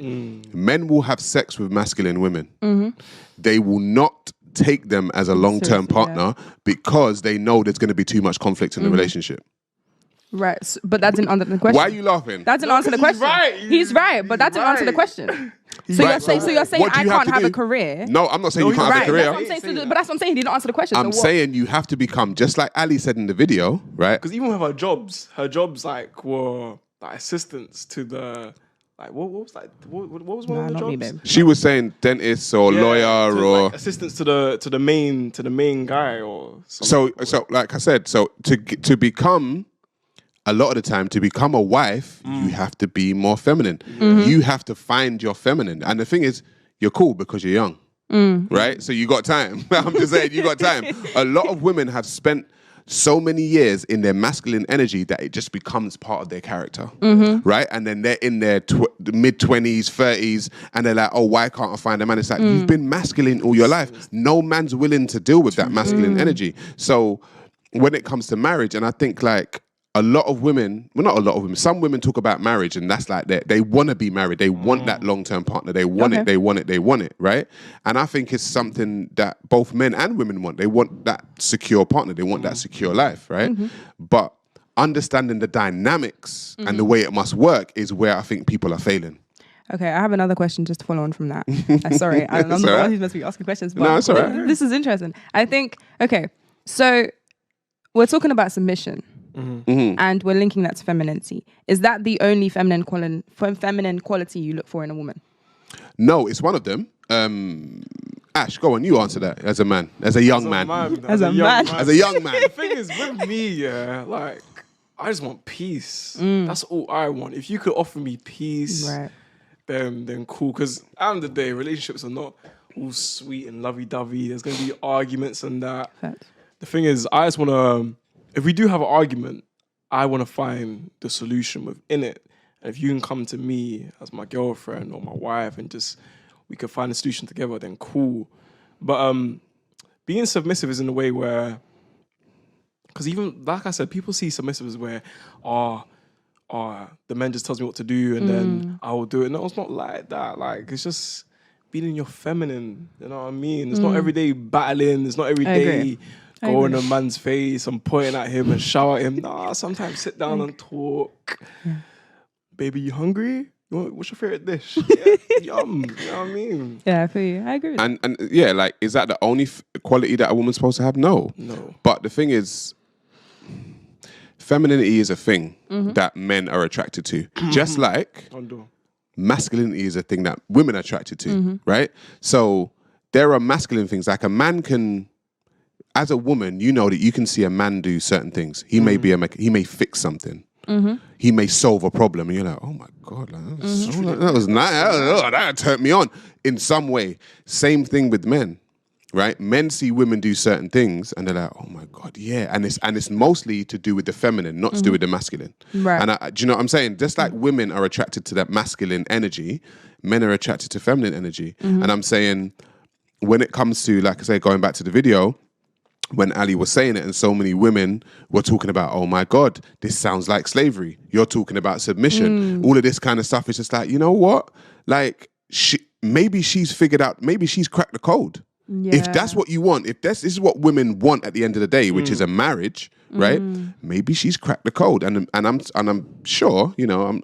Men will have sex with masculine women. They will not take them as a long-term partner because they know there's going to be too much conflict in the relationship. Right, but that didn't answer the question. Why are you laughing? That didn't answer the question. He's right, but that didn't answer the question. So you're saying I can't have a career? No, I'm not saying you can't have a career. That's what I'm saying, but that's what I'm saying. He didn't answer the question. I'm saying you have to become, just like Ali said in the video, right? Because even with her jobs like were like assistants to the like what was like what was one of the jobs? Me, she was saying dentist or lawyer or like assistants to the main guy or something. So like I said, so to become. A lot of the time, to become a wife, you have to be more feminine. You have to find your feminine. And the thing is, you're cool because you're young, right? So you got time. I'm just saying, you got time. A lot of women have spent so many years in their masculine energy that it just becomes part of their character, right? And then they're in their mid-20s, 30s, and they're like, oh, why can't I find a man? It's like, you've been masculine all your life. No man's willing to deal with that masculine energy. So when it comes to marriage, and I think like, a lot of women, well, not a lot of women, some women talk about marriage and that's like they want to be married. They want that long-term partner. They want it, they want it, they want it, right? And I think it's something that both men and women want. They want that secure partner. They want that secure life, right? But understanding the dynamics and the way it must work is where I think people are failing. Okay, I have another question just to follow on from that. Sorry, I'm not the one who's supposed to be asking questions, but no, it's all right. This is interesting. I think, okay, so we're talking about submission. And we're linking that to femininity. Is that the only feminine quality you look for in a woman? No, it's one of them. Ash, go on, you answer that as a man, as a young man. As a young man. The thing is, with me, like, I just want peace. That's all I want. If you could offer me peace, then cool. Because at the end of the day, relationships are not all sweet and lovey-dovey. There's going to be arguments and that. Fact. The thing is, I just want to... If we do have an argument, I want to find the solution within it. And if you can come to me as my girlfriend or my wife and just we can find a solution together, then cool. But being submissive is in a way where, because even like I said, people see submissive as where, the man just tells me what to do and then I will do it. No, it's not like that. Like it's just being in your feminine. You know what I mean? It's not every day battling. It's not every day. Go in a man's face and pointing at him and shout at him. Nah, sometimes sit down and talk. Baby, you hungry? What's your favorite dish? Yeah, yum. You know what I mean? Yeah, I feel you. I agree with that. And yeah, like, is that the only quality that a woman's supposed to have? No. But the thing is, femininity is a thing that men are attracted to. Just like masculinity is a thing that women are attracted to, right? So there are masculine things. Like a man can... As a woman, you know that you can see a man do certain things. He may be he may fix something. He may solve a problem, and you're like, "Oh my god, like, that was nice. That turned me on in some way." Same thing with men, right? Men see women do certain things, and they're like, "Oh my god, yeah." And it's mostly to do with the feminine, not to do with the masculine. Right? And do you know what I'm saying? Just like women are attracted to that masculine energy, men are attracted to feminine energy. And I'm saying, when it comes to, like I say, going back to the video. When Ali was saying it and so many women were talking about, oh my God, this sounds like slavery. You're talking about submission. All of this kind of stuff is just like, you know what? Like, maybe she's figured out, maybe she's cracked the code. Yeah. If that's what you want, if this is what women want at the end of the day, which is a marriage, right? Maybe she's cracked the code. And I'm sure, you know,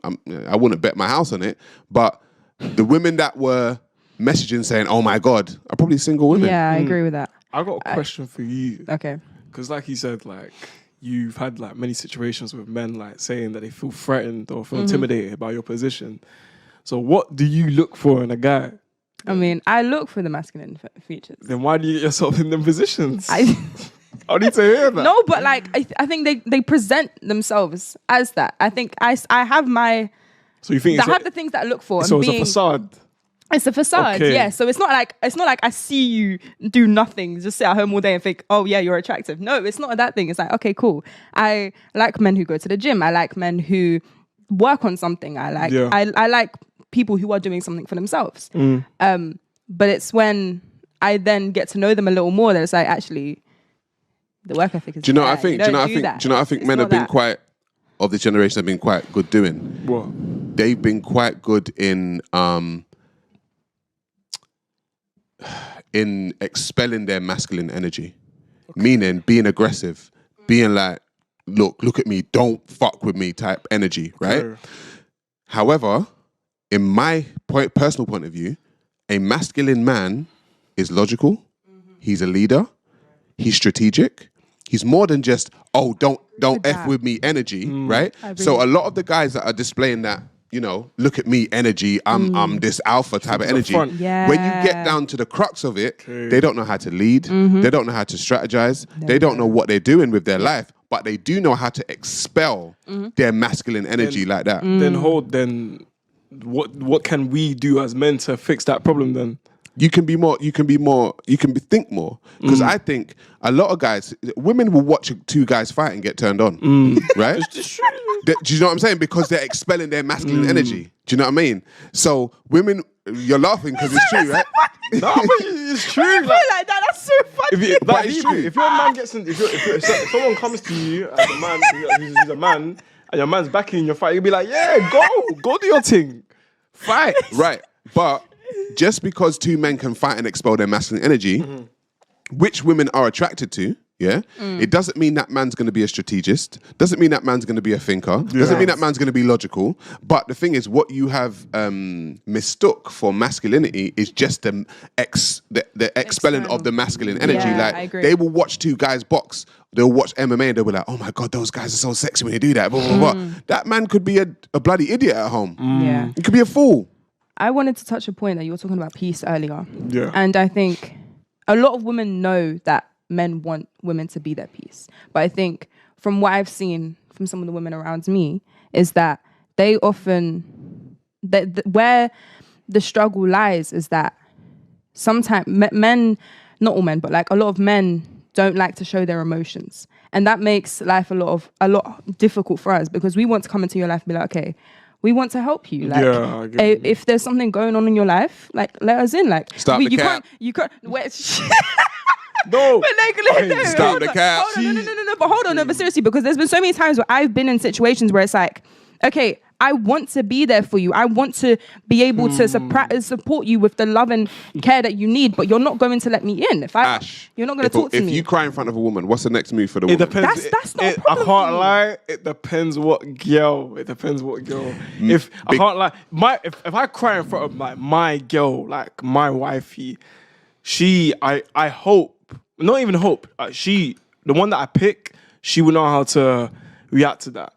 I wouldn't bet my house on it, but the women that were messaging saying, oh my God, are probably single women. Yeah, I agree with that. I got a question for you. Okay. Because like you said, like, you've had like many situations with men like saying that they feel threatened or feel intimidated by your position. So what do you look for in a guy? I mean, I look for the masculine features. Then why do you get yourself in them positions? I need to hear that. No, but like, I think they present themselves as that. I think I have my... So you think I have the things that I look for. So it's a facade? It's a facade, yeah. So it's not like I see you do nothing, just sit at home all day and think, oh yeah, you're attractive. No, it's not that thing. It's like, okay, cool. I like men who go to the gym. I like men who work on something. I like people who are doing something for themselves. But it's when I then get to know them a little more that it's like, actually, the work ethic is. Do you know what I think men have been quite of this generation have been quite good doing? What? they've been quite good in expelling their masculine energy, meaning being aggressive, being like, look at me, don't fuck with me type energy, right? Sure. However, in my personal point of view, a masculine man is logical. He's a leader. He's strategic. He's more than just, don't F with me energy, right? So a lot of the guys that are displaying that, look at me energy, I'm this alpha type of energy. Yeah. When you get down to the crux of it, they don't know how to lead. They don't know how to strategize. They don't know what they're doing with their life, but they do know how to expel their masculine energy like that. Then what can we do as men to fix that problem then? You can think more. Because I think a lot of guys, women will watch two guys fight and get turned on, right? Do you know what I'm saying? Because they're expelling their masculine energy. Do you know what I mean? So women, you're laughing because it's true, right? No, but it's true. Like that. That's so funny. If your man gets in, if someone comes to you as a man, who's a man, and your man's backing your fight, you'll be like, yeah, go do your thing, fight, right? But just because two men can fight and expel their masculine energy, which women are attracted to, it doesn't mean that man's going to be a strategist. Doesn't mean that man's going to be a thinker. Doesn't mean that man's going to be logical. But the thing is, what you have mistook for masculinity is just the expelling of the masculine energy. Yeah, I agree. They will watch two guys box. They'll watch MMA and they'll be like, oh my God, those guys are so sexy when they do that. Blah, blah, blah. That man could be a bloody idiot at home. Yeah. He could be a fool. I wanted to touch a point that you were talking about peace earlier. Yeah. And I think a lot of women know that men want women to be their peace. But I think from what I've seen from some of the women around me is that they often, where the struggle lies is that sometimes men, not all men, but like a lot of men don't like to show their emotions. And that makes life a lot difficult for us because we want to come into your life and be like, okay, we want to help you. Like, if there's something going on in your life, like, let us in. Like, start the cap. You can't. Wait, no. But like, start the cap. No. But hold on, no. But seriously, because there's been so many times where I've been in situations where it's like, okay, I want to be there for you. I want to be able to support you with the love and care that you need, but you're not going to let me in. Ash, you're not going to talk to me. If you cry in front of a woman, what's the next move for the woman? It depends. That's not a problem. I can't lie. It depends what girl. If I can't lie, if I cry in front of like my girl, like my wifey, I hope, not even hope, the one that I pick, she will know how to react to that.